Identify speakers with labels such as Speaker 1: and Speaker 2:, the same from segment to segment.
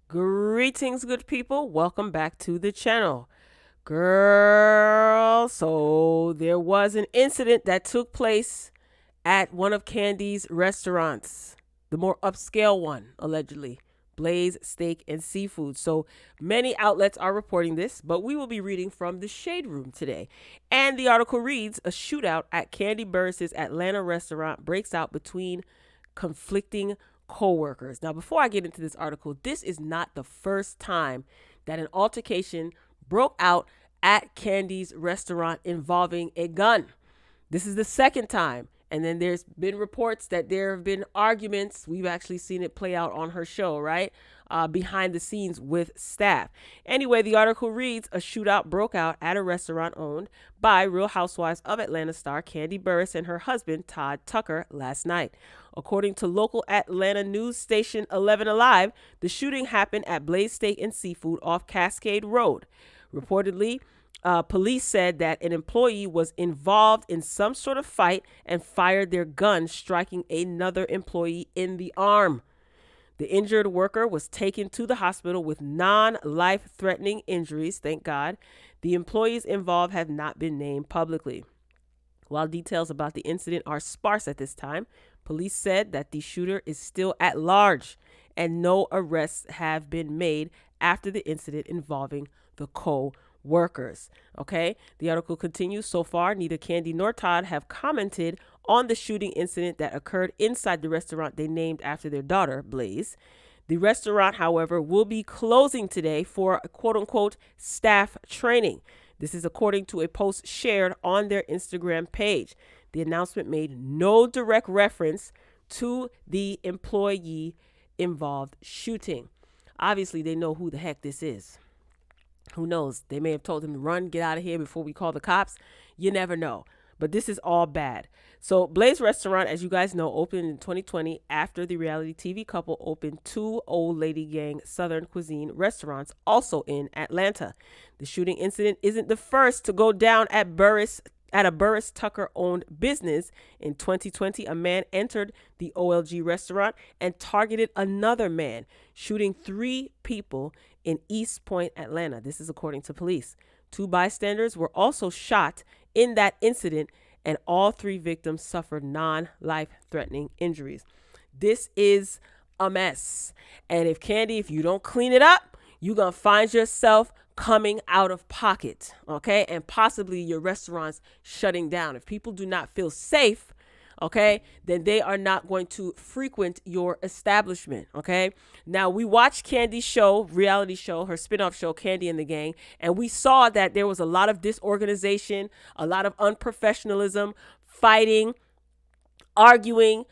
Speaker 1: Greetings, good people. Welcome back to the channel. Girl, so there was an incident that took place at one of Kandi's restaurants, the more upscale one, allegedly. Blaze Steak and Seafood. So many outlets are reporting this, but we will be reading from the Shade Room today. And the article reads, a shootout at Kandi Burruss's Atlanta restaurant breaks out between conflicting co-workers. Now, before I get into this article, this is not the first time that an altercation broke out at Kandi's restaurant involving a gun. This is the second time. And then there's been reports that there have been arguments. We've actually seen it play out on her show, right? Behind the scenes with staff. Anyway, the article reads, a shootout broke out at a restaurant owned by Real Housewives of Atlanta star Kandi Burruss and her husband, Todd Tucker, last night. According to local Atlanta news station 11 Alive, the shooting happened at Blaze Steak and Seafood off Cascade Road. Reportedly, police said that an employee was involved in some sort of fight and fired their gun, striking another employee in the arm. The injured worker was taken to the hospital with non-life threatening injuries, thank God. The employees involved have not been named publicly. While details about the incident are sparse at this time, police said that the shooter is still at large and no arrests have been made after the incident involving the co-workers. Okay, the article continues. So far, neither Kandi nor Todd have commented on the shooting incident that occurred inside the restaurant they named after their daughter, Blaze. The restaurant, however, will be closing today for quote unquote staff training. This is according to a post shared on their Instagram page. The announcement made no direct reference to the employee involved shooting. Obviously, they know who the heck this is. Who knows? They may have told him to run, get out of here before we call the cops. You never know. But this is all bad. So Blaze Restaurant, as you guys know, opened in 2020 after the reality TV couple opened two old lady gang Southern cuisine restaurants also in Atlanta. The shooting incident isn't the first to go down at a Burruss Tucker owned business. In 2020, a man entered the OLG restaurant and targeted another man, shooting 3 people in East Point, Atlanta. This is according to police. 2 bystanders were also shot in that incident, and all 3 victims suffered non-life threatening injuries. This is a mess. And if you don't clean it up, you're going to find yourself coming out of pocket, okay? And possibly your restaurants shutting down. If people do not feel safe, okay, then they are not going to frequent your establishment, okay? Now, we watched Kandi's show, reality show, her spinoff show, Kandi and the Gang, and we saw that there was a lot of disorganization, a lot of unprofessionalism, fighting, arguing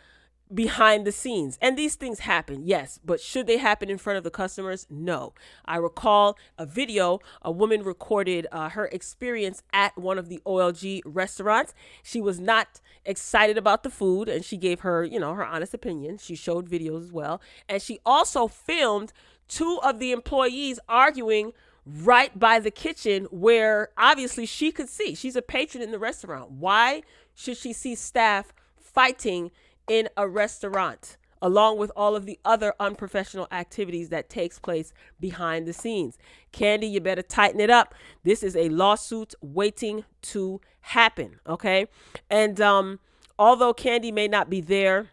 Speaker 1: behind the scenes. And these things happen, yes, but should they happen in front of the customers? No. I recall a video, a woman recorded her experience at one of the OLG restaurants. She was not excited about the food, and she gave her, her honest opinion. She showed videos as well. And she also filmed 2 of the employees arguing right by the kitchen where obviously she could see. She's a patron in the restaurant. Why should she see staff fighting in a restaurant, along with all of the other unprofessional activities that takes place behind the scenes? Kandi, you better tighten it up. This is a lawsuit waiting to happen, okay? And although Kandi may not be there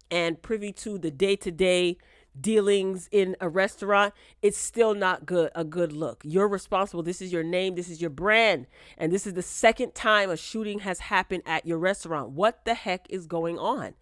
Speaker 1: and privy to the day-to-day dealings in a restaurant, it's still not a good look. You're responsible. This is your name, this is your brand, and this is the second time a shooting has happened at your restaurant. What the heck is going on?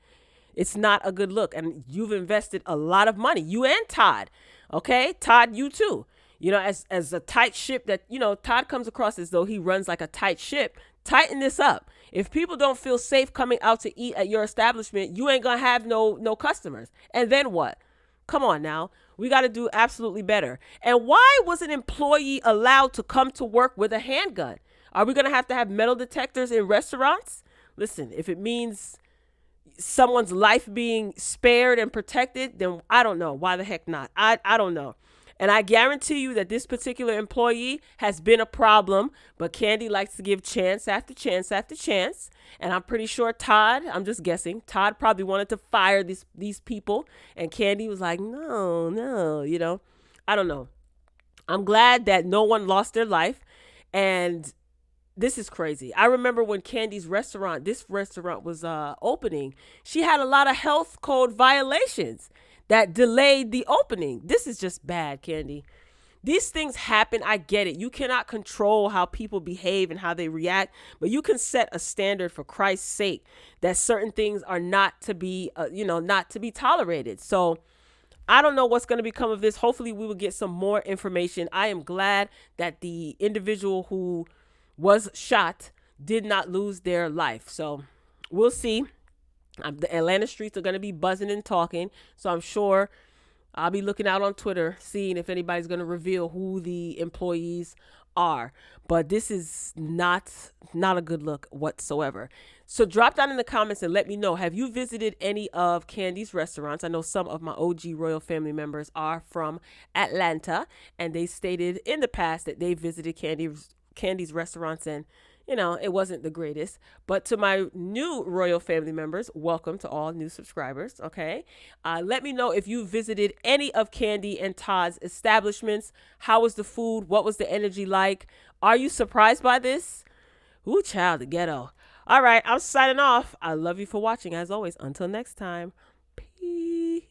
Speaker 1: It's not a good look, and you've invested a lot of money, you and Todd. Okay, Todd, you too. As a tight ship that, Todd comes across as though he runs like a tight ship. Tighten this up. If people don't feel safe coming out to eat at your establishment, you ain't gonna have no customers. And then what? Come on now. We got to do absolutely better. And why was an employee allowed to come to work with a handgun? Are we going to have metal detectors in restaurants? Listen, if it means someone's life being spared and protected, then I don't know. Why the heck not? I don't know. And I guarantee you that this particular employee has been a problem, but Kandi likes to give chance after chance after chance. And I'm pretty sure Todd, I'm just guessing, Todd probably wanted to fire these people. And Kandi was like, no, I don't know. I'm glad that no one lost their life. And this is crazy. I remember when Kandi's restaurant, this restaurant was opening, she had a lot of health code violations that delayed the opening. This is just bad, Kandi. These things happen. I get it. You cannot control how people behave and how they react, but you can set a standard for Christ's sake that certain things are not to be, not to be tolerated. So I don't know what's going to become of this. Hopefully, we will get some more information. I am glad that the individual who was shot did not lose their life. So we'll see. The Atlanta streets are going to be buzzing and talking. So I'm sure I'll be looking out on Twitter, seeing if anybody's going to reveal who the employees are. But this is not a good look whatsoever. So drop down in the comments and let me know, have you visited any of Kandi's restaurants? I know some of my OG royal family members are from Atlanta, and they stated in the past that they visited Kandi's restaurants, and it wasn't the greatest. But to my new royal family members, welcome to all new subscribers. Okay. Let me know if you visited any of Kandi and Todd's establishments. How was the food? What was the energy like? Are you surprised by this? Ooh, child, the ghetto. All right. I'm signing off. I love you for watching. As always, until next time. Peace.